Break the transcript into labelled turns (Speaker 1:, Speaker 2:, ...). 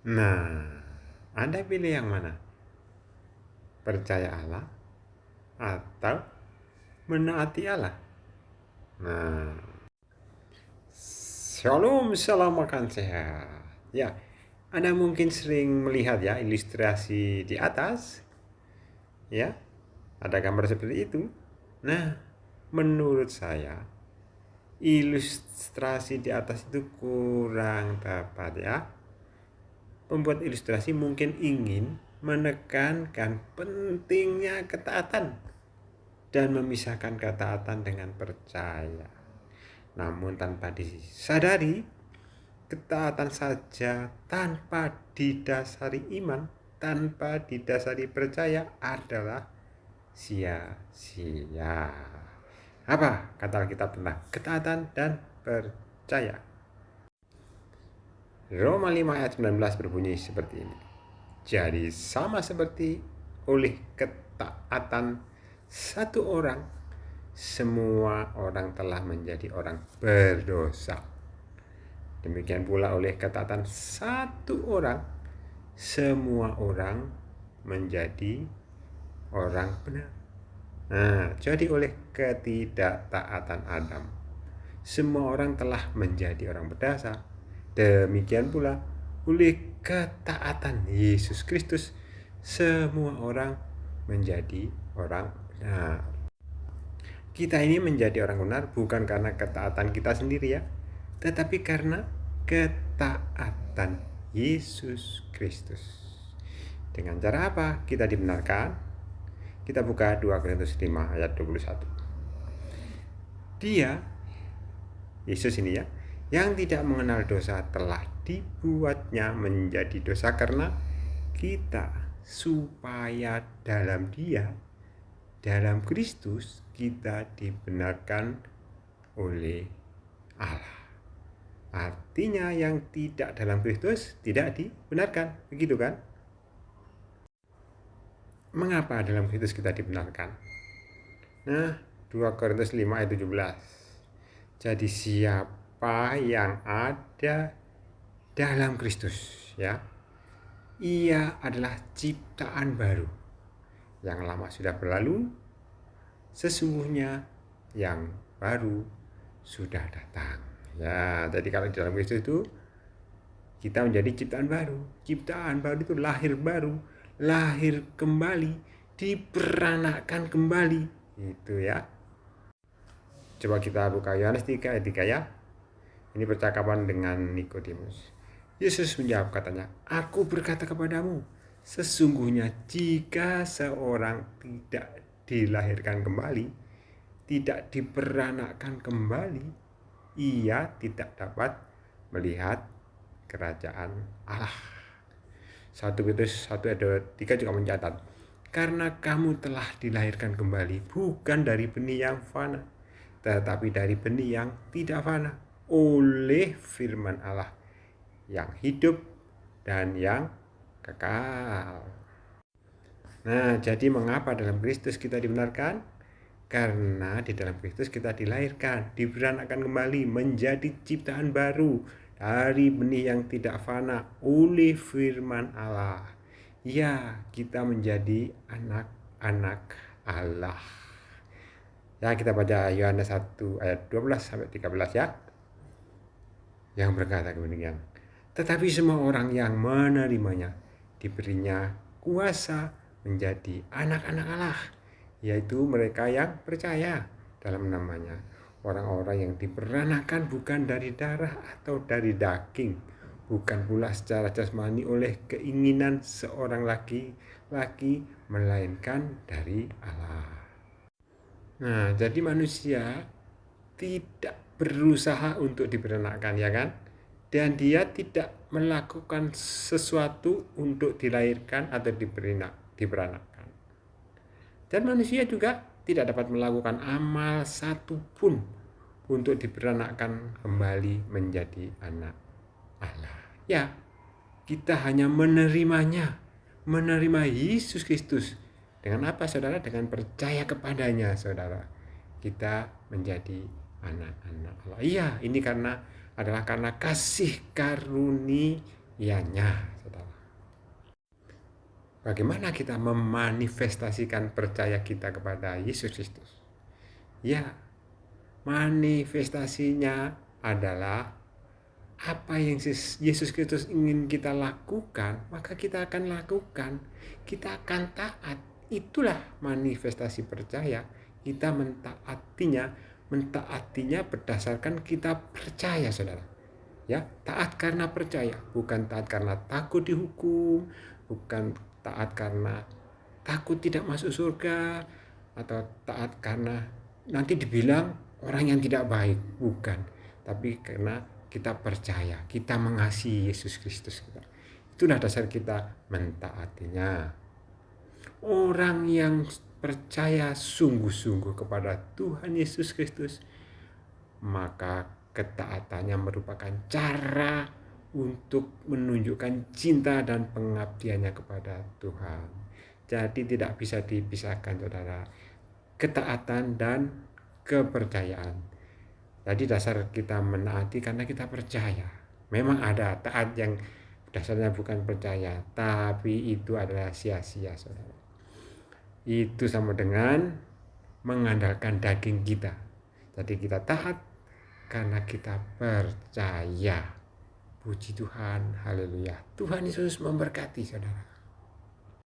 Speaker 1: Nah, Anda pilih yang mana? Percaya Allah atau menaati Allah? Nah, Shalom, salam makan sehat. Ya, Anda mungkin sering melihat ya ilustrasi di atas, ya, ada gambar seperti itu. Nah, menurut saya ilustrasi di atas itu kurang tepat ya. Pembuat ilustrasi mungkin ingin menekankan pentingnya ketaatan dan memisahkan ketaatan dengan percaya. Namun tanpa disadari, ketaatan saja tanpa didasari iman, tanpa didasari percaya adalah sia-sia. Apa kata Alkitab tentang ketaatan dan percaya? Roma 5 ayat 19 berbunyi seperti ini. Jadi sama seperti oleh ketaatan satu orang, semua orang telah menjadi orang berdosa. Demikian pula oleh ketaatan satu orang, semua orang menjadi orang benar. Nah, jadi oleh ketidaktaatan Adam, semua orang telah menjadi orang berdosa. Demikian pula oleh ketaatan Yesus Kristus, semua orang menjadi orang benar. Kita ini menjadi orang benar bukan karena ketaatan kita sendiri ya, tetapi karena ketaatan Yesus Kristus. Dengan cara apa kita dibenarkan? Kita buka 2 Korintus 5 ayat 21. Dia, Yesus ini ya, yang tidak mengenal dosa telah dibuatnya menjadi dosa karena kita, supaya dalam Dia, dalam Kristus, kita dibenarkan oleh Allah. Artinya yang tidak dalam Kristus tidak dibenarkan, begitu kan? Mengapa dalam Kristus kita dibenarkan? Nah, 2 Korintus 5 ayat 17. Jadi siapa yang ada dalam Kristus ya, ia adalah ciptaan baru. Yang lama sudah berlalu, sesungguhnya yang baru sudah datang. Ya, jadi kalau di dalam Kristus itu kita menjadi ciptaan baru. Ciptaan baru itu lahir baru, lahir kembali, diperanakkan kembali. Itu ya. Coba kita buka Yohanes 3 ayat 3 ya. Ini percakapan dengan Nikodemus. Yesus menjawab katanya, "Aku berkata kepadamu, sesungguhnya jika seorang tidak dilahirkan kembali, tidak diperanakkan kembali, ia tidak dapat melihat kerajaan Allah." 1 Petrus 1 ayat 3 juga mencatat, "Karena kamu telah dilahirkan kembali bukan dari benih yang fana, tetapi dari benih yang tidak fana, oleh firman Allah yang hidup dan yang kekal." Nah, jadi mengapa dalam Kristus kita dibenarkan? Karena di dalam Kristus kita dilahirkan, diperanakkan kembali menjadi ciptaan baru dari benih yang tidak fana oleh firman Allah. Ya, kita menjadi anak-anak Allah. Ya, kita baca Yohanes 1 ayat 12 sampai 13 ya. Yang berkata demikian. Tetapi semua orang yang menerimanya diberinya kuasa menjadi anak-anak Allah, yaitu mereka yang percaya dalam namanya. Orang-orang yang diperanakkan bukan dari darah atau dari daging, bukan pula secara jasmani oleh keinginan seorang laki-laki, melainkan dari Allah. Nah, jadi manusia tidak berusaha untuk diperanakkan ya kan? Dan dia tidak melakukan sesuatu untuk dilahirkan atau diperanakkan. Dan manusia juga tidak dapat melakukan amal satupun untuk diperanakkan kembali menjadi anak Allah. Ya, kita hanya menerimanya, menerima Yesus Kristus. Dengan apa saudara? Dengan percaya kepadanya saudara. Kita menjadi anak-anak Allah. Iya, ini adalah karena kasih karunia ianya, saudara. Bagaimana kita memanifestasikan percaya kita kepada Yesus Kristus? Ya, manifestasinya adalah apa yang Yesus Kristus ingin kita lakukan, maka kita akan lakukan. Kita akan taat. Itulah manifestasi percaya. Kita mentaatinya berdasarkan kita percaya, saudara. Ya, taat karena percaya, bukan taat karena takut dihukum, bukan taat karena takut tidak masuk surga, atau taat karena nanti dibilang orang yang tidak baik, bukan. Tapi karena kita percaya, kita mengasihi Yesus Kristus. Itulah dasar kita mentaatinya. Orang yang percaya sungguh-sungguh kepada Tuhan Yesus Kristus, maka ketaatannya merupakan cara untuk menunjukkan cinta dan pengabdiannya kepada Tuhan. Jadi tidak bisa dipisahkan, saudara, ketaatan dan kepercayaan. Jadi dasar kita menaati karena kita percaya. Memang ada taat yang dasarnya bukan percaya, tapi itu adalah sia-sia, saudara. Itu sama dengan mengandalkan daging kita. Jadi kita taat karena kita percaya. Puji Tuhan, haleluya. Tuhan Yesus memberkati, saudara.